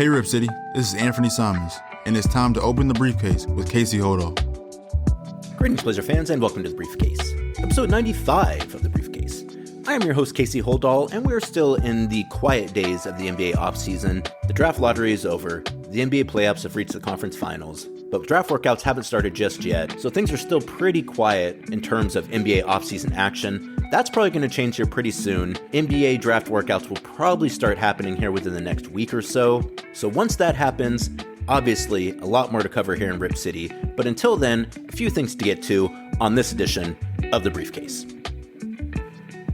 Hey Rip City, this is Anthony Simons, and it's time to open the briefcase with Casey Holdahl. Greetings, Blazer fans, and welcome to The Briefcase, episode 95 of The Briefcase. I am your host, Casey Holdahl, and we're still in the quiet days of the NBA offseason. The draft lottery is over, the NBA playoffs have reached the conference finals, but draft workouts haven't started just yet, so things are still pretty quiet in terms of NBA offseason action. That's probably going to change here pretty soon. NBA draft workouts will probably start happening here within the next week or so. So once that happens, obviously a lot more to cover here in Rip City. But until then, a few things to get to on this edition of The Briefcase.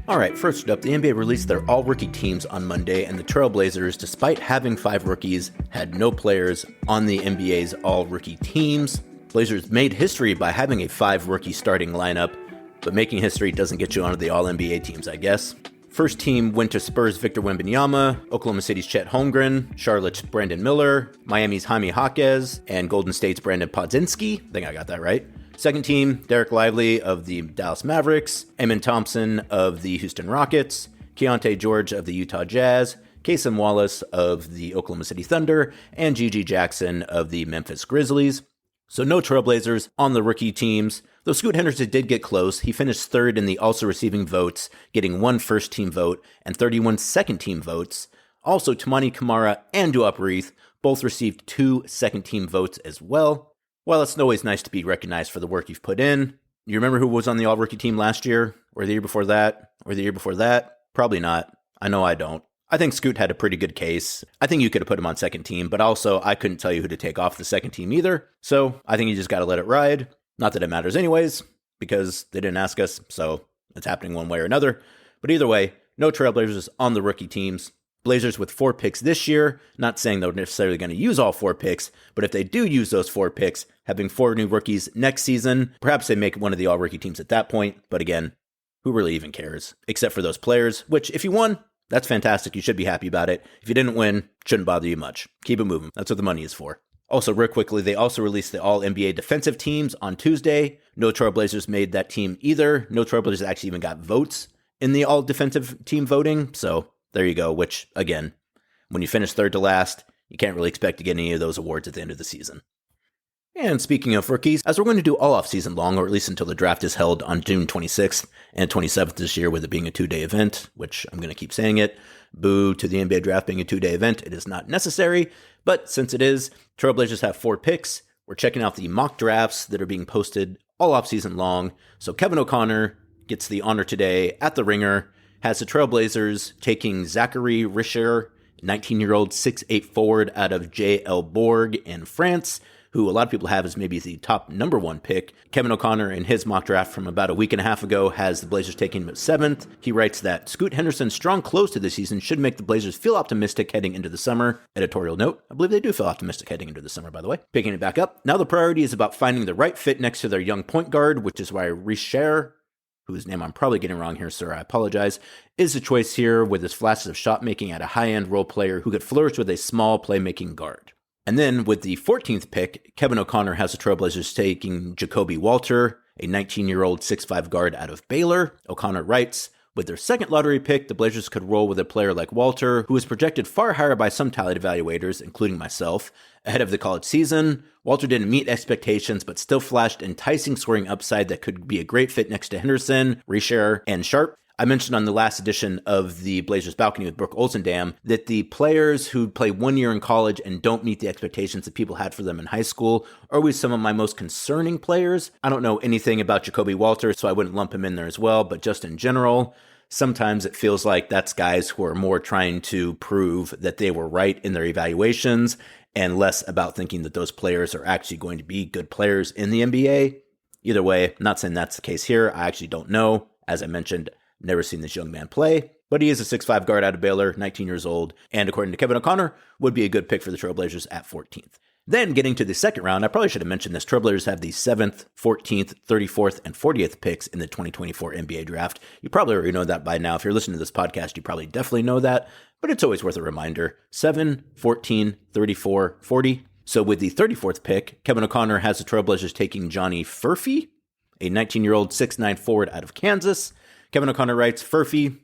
All right, first up, the NBA released their all-rookie teams on Monday, and the Trailblazers, despite having 5 rookies, had no players on the NBA's all-rookie teams. Blazers made history by having a 5-rookie starting lineup, but making history doesn't get you onto the All-NBA teams, I guess. First team went to Spurs' Victor Wembanyama, Oklahoma City's Chet Holmgren, Charlotte's Brandon Miller, Miami's Jaime Jaquez, and Golden State's Brandon Podzinski. I think I got that right. Second team, Derek Lively of the Dallas Mavericks, Amen Thompson of the Houston Rockets, Keontae George of the Utah Jazz, Cason Wallace of the Oklahoma City Thunder, and Gigi Jackson of the Memphis Grizzlies. So no Trailblazers on the rookie teams. Though Scoot Henderson did get close, he finished third in the also receiving votes, getting 1 first-team vote and 31 second-team votes. Also, Tamani Kamara and Duop Reith both received 2 second-team votes as well. While it's always nice to be recognized for the work you've put in, you remember who was on the all-rookie team last year? Or the year before that? Or the year before that? Probably not. I know I don't. I think Scoot had a pretty good case. I think you could have put him on second team, but also I couldn't tell you who to take off the second team either. So I think you just got to let it ride. Not that it matters anyways, because they didn't ask us, so it's happening one way or another. But either way, no Trailblazers on the rookie teams. Blazers with 4 picks this year, not saying they're necessarily going to use all 4 picks, but if they do use those 4 picks, having 4 new rookies next season, perhaps they make one of the all-rookie teams at that point. But again, who really even cares? Except for those players, which if you won, that's fantastic. You should be happy about it. If you didn't win, shouldn't bother you much. Keep it moving. That's what the money is for. Also, real quickly, they also released the All-NBA defensive teams on Tuesday. No Trailblazers made that team either. No Trailblazers actually even got votes in the All-Defensive team voting. So there you go, which, again, when you finish third to last, you can't really expect to get any of those awards at the end of the season. And speaking of rookies, as we're going to do all off-season long, or at least until the draft is held on June 26th and 27th this year, with it being a 2-day event, which I'm going to keep saying it. Boo to the NBA draft being a 2-day event. It is not necessary, but since it is, Trailblazers have 4 picks. We're checking out the mock drafts that are being posted all off-season long. So Kevin O'Connor gets the honor today at the Ringer, has the Trailblazers taking Zachary Richer, 19-year-old 6'8" forward out of J.L. Borg in France, who a lot of people have as maybe the top number 1 pick. Kevin O'Connor, in his mock draft from about a week and a half ago, has the Blazers taking him at 7th. He writes that Scoot Henderson's strong close to the season should make the Blazers feel optimistic heading into the summer. Editorial note, I believe they do feel optimistic heading into the summer, by the way. Picking it back up, now the priority is about finding the right fit next to their young point guard, which is why Richer, whose name I'm probably getting wrong here, sir, I apologize, is the choice here with his flashes of shot making at a high-end role player who could flourish with a small playmaking guard. And then with the 14th pick, Kevin O'Connor has the Trailblazers taking Jacoby Walter, a 19-year-old 6'5" guard out of Baylor. O'Connor writes, with their second lottery pick, the Blazers could roll with a player like Walter, who is projected far higher by some talent evaluators, including myself. Ahead of the college season, Walter didn't meet expectations, but still flashed enticing scoring upside that could be a great fit next to Henderson, Richer, and Sharp. I mentioned on the last edition of the Blazers Balcony with Brooke Olzendam that the players who play 1 year in college and don't meet the expectations that people had for them in high school are always some of my most concerning players. I don't know anything about Jacoby Walter, so I wouldn't lump him in there as well, but just in general, sometimes it feels like that's guys who are more trying to prove that they were right in their evaluations and less about thinking that those players are actually going to be good players in the NBA. Either way, not saying that's the case here. I actually don't know. As I mentioned, never seen this young man play, but he is a 6'5" guard out of Baylor, 19 years old, and according to Kevin O'Connor, would be a good pick for the Trailblazers at 14th. Then getting to the second round, I probably should have mentioned this. Trailblazers have the 7th, 14th, 34th, and 40th picks in the 2024 NBA draft. You probably already know that by now. If you're listening to this podcast, you probably definitely know that, but it's always worth a reminder. 7, 14, 34, 40. So with the 34th pick, Kevin O'Connor has the Trailblazers taking Johnny Furphy, a 19-year-old 6'9" forward out of Kansas. Kevin O'Connor writes, Furphy,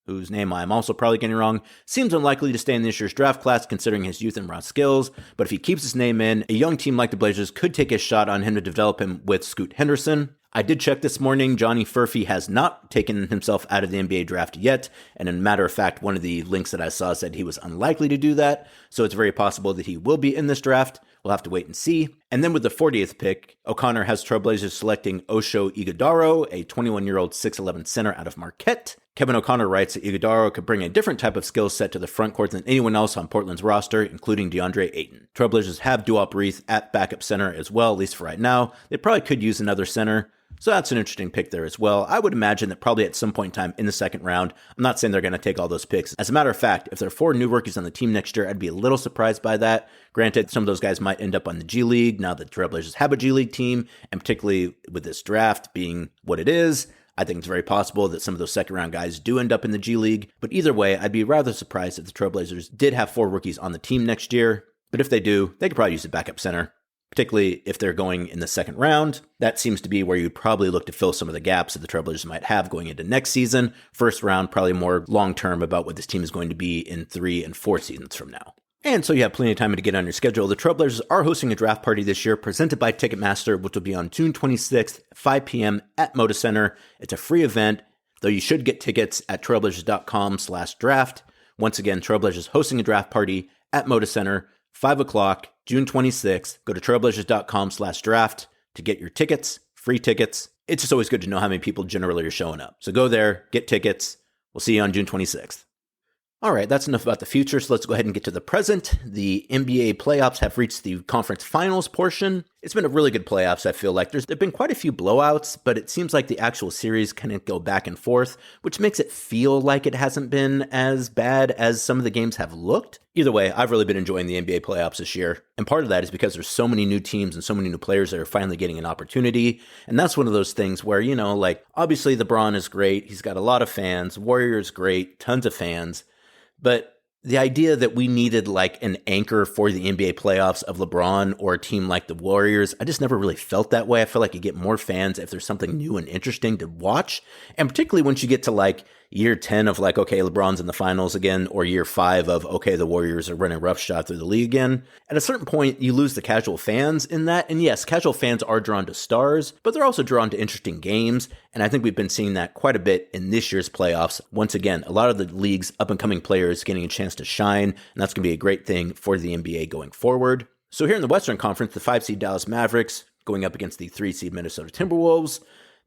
whose name I'm also probably getting wrong, seems unlikely to stay in this year's draft class considering his youth and raw skills, but if he keeps his name in, a young team like the Blazers could take a shot on him to develop him with Scoot Henderson. I did check this morning, Johnny Furphy has not taken himself out of the NBA draft yet, and in matter of fact, one of the links that I saw said he was unlikely to do that, so it's very possible that he will be in this draft. We'll have to wait and see. And then with the 40th pick, O'Connor has Trailblazers selecting Osho Ighodaro, a 21-year-old 6'11 center out of Marquette. Kevin O'Connor writes that Ighodaro could bring a different type of skill set to the front court than anyone else on Portland's roster, including DeAndre Ayton. Trailblazers have Duop Reith at backup center as well, at least for right now. They probably could use another center. So that's an interesting pick there as well. I would imagine that probably at some point in time in the second round, I'm not saying they're going to take all those picks. As a matter of fact, if there are 4 new rookies on the team next year, I'd be a little surprised by that. Granted, some of those guys might end up on the G League now that Trailblazers have a G League team, and particularly with this draft being what it is, I think it's very possible that some of those second round guys do end up in the G League. But either way, I'd be rather surprised if the Trailblazers did have 4 rookies on the team next year. But if they do, they could probably use a backup center, particularly if they're going in the second round. That seems to be where you'd probably look to fill some of the gaps that the Trailblazers might have going into next season. First round, probably more long-term about what this team is going to be in 3 and 4 seasons from now. And so you have plenty of time to get on your schedule. The Trailblazers are hosting a draft party this year presented by Ticketmaster, which will be on June 26th, 5 p.m. at Moda Center. It's a free event, though you should get tickets at trailblazers.com/draft. Once again, Trailblazers hosting a draft party at Moda Center, 5 o'clock, June 26th. Go to trailblazers.com/draft to get your tickets, free tickets. It's just always good to know how many people generally are showing up. So go there, get tickets. We'll see you on June 26th. All right, that's enough about the future, so let's go ahead and get to the present. The NBA playoffs have reached the conference finals portion. It's been a really good playoffs, I feel like. There've been quite a few blowouts, but it seems like the actual series kind of go back and forth, which makes it feel like it hasn't been as bad as some of the games have looked. Either way, I've really been enjoying the NBA playoffs this year, and part of that is because there's so many new teams and so many new players that are finally getting an opportunity, and that's one of those things where, you know, like, obviously LeBron is great, he's got a lot of fans, Warriors great, tons of fans, but the idea that we needed like an anchor for the NBA playoffs of LeBron or a team like the Warriors, I just never really felt that way. I feel like you get more fans if there's something new and interesting to watch. And particularly once you get to like year 10 of like, okay, LeBron's in the finals again, or year 5 of, okay, the Warriors are running roughshod through the league again. At a certain point, you lose the casual fans in that. And yes, casual fans are drawn to stars, but they're also drawn to interesting games. And I think we've been seeing that quite a bit in this year's playoffs. Once again, a lot of the league's up-and-coming players getting a chance to shine, and that's going to be a great thing for the NBA going forward. So here in the Western Conference, the 5-seed Dallas Mavericks going up against the 3-seed Minnesota Timberwolves.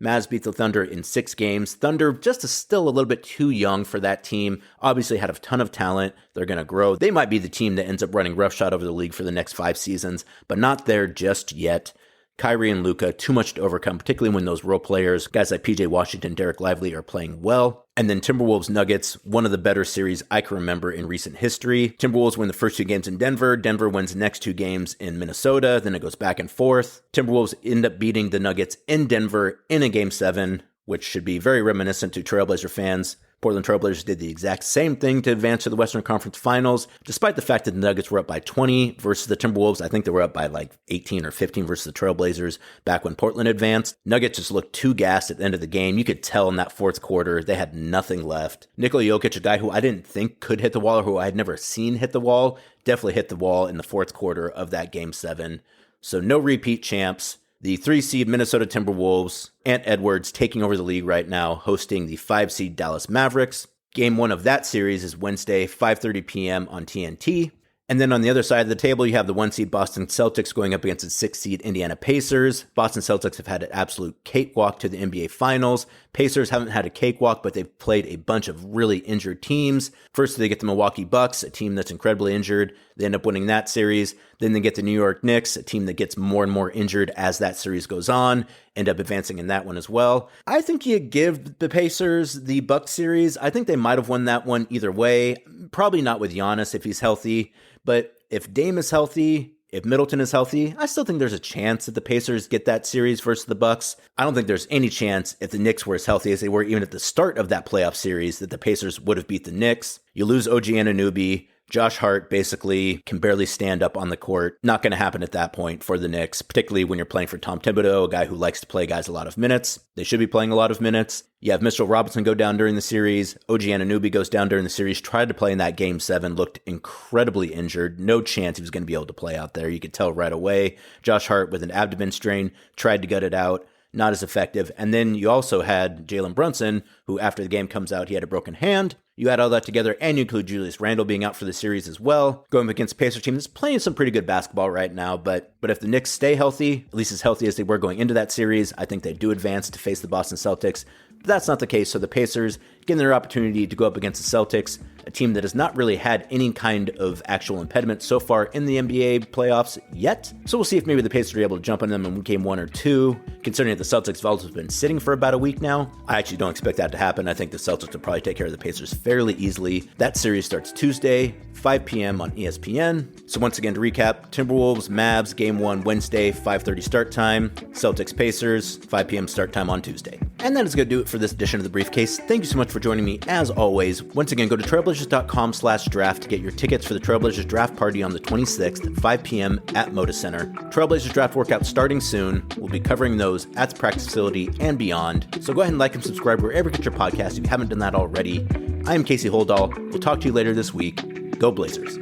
Mavs beat the Thunder in 6 games. Thunder just is still a little bit too young for that team. Obviously had a ton of talent. They're going to grow. They might be the team that ends up running roughshod over the league for the next 5 seasons, but not there just yet. Kyrie and Luka, too much to overcome, particularly when those role players, guys like PJ Washington, Derek Lively, are playing well. And then Timberwolves Nuggets, one of the better series I can remember in recent history. Timberwolves win the first 2 games in Denver. Denver wins the next 2 games in Minnesota. Then it goes back and forth. Timberwolves end up beating the Nuggets in Denver in a Game 7, which should be very reminiscent to Trailblazer fans. Portland Trailblazers did the exact same thing to advance to the Western Conference Finals, despite the fact that the Nuggets were up by 20 versus the Timberwolves. I think they were up by like 18 or 15 versus the Trailblazers back when Portland advanced. Nuggets just looked too gassed at the end of the game. You could tell in that fourth quarter they had nothing left. Nikola Jokic, a guy who I didn't think could hit the wall or who I had never seen hit the wall, definitely hit the wall in the fourth quarter of that Game 7. So no repeat champs. The 3-seed Minnesota Timberwolves, Ant Edwards taking over the league right now, hosting the 5-seed Dallas Mavericks. Game 1 of that series is Wednesday, 5:30 p.m. on TNT. And then on the other side of the table, you have the 1-seed Boston Celtics going up against the 6-seed Indiana Pacers. Boston Celtics have had an absolute cakewalk to the NBA Finals. Pacers haven't had a cakewalk, but they've played a bunch of really injured teams. First, they get the Milwaukee Bucks, a team that's incredibly injured. They end up winning that series. Then they get the New York Knicks, a team that gets more and more injured as that series goes on, end up advancing in that one as well. I think you give the Pacers the Bucks series. I think they might have won that one either way. Probably not with Giannis if he's healthy. But if Dame is healthy, if Middleton is healthy, I still think there's a chance that the Pacers get that series versus the Bucks. I don't think there's any chance if the Knicks were as healthy as they were even at the start of that playoff series that the Pacers would have beat the Knicks. You lose OG Anunoby. Josh Hart basically can barely stand up on the court. Not going to happen at that point for the Knicks, particularly when you're playing for Tom Thibodeau, a guy who likes to play guys a lot of minutes. They should be playing a lot of minutes. You have Mitchell Robinson go down during the series. OG Anunoby goes down during the series, tried to play in that Game 7, looked incredibly injured. No chance he was going to be able to play out there. You could tell right away. Josh Hart with an abdomen strain, tried to gut it out. Not as effective. And then you also had Jalen Brunson, who after the game comes out, he had a broken hand. You add all that together, and you include Julius Randle being out for the series as well. Going against a Pacers team that's playing some pretty good basketball right now, but if the Knicks stay healthy, at least as healthy as they were going into that series, I think they do advance to face the Boston Celtics. But that's not the case, so the Pacers getting their opportunity to go up against the Celtics, a team that has not really had any kind of actual impediment so far in the NBA playoffs yet. So we'll see if maybe the Pacers are able to jump on them in game 1 or 2. Considering that the Celtics have also been sitting for about a week now, I actually don't expect that to happen. I think the Celtics will probably take care of the Pacers fairly easily. That series starts Tuesday, 5 p.m. on ESPN. So once again, to recap, Timberwolves, Mavs, game 1 Wednesday, 5:30 start time. Celtics, Pacers, 5 p.m. start time on Tuesday. And that is going to do it for this edition of The Briefcase. Thank you so much for joining me as always. Once again, go to trailblazers.com/draft to get your tickets for the Trailblazers draft party on the 26th at 5 p.m. at Moda Center. Trailblazers draft workout starting soon. We'll be covering those at the practice facility and beyond. So go ahead and like and subscribe wherever you get your podcast if you haven't done that already. I am Casey Holdahl. We'll talk to you later this week. Go Blazers.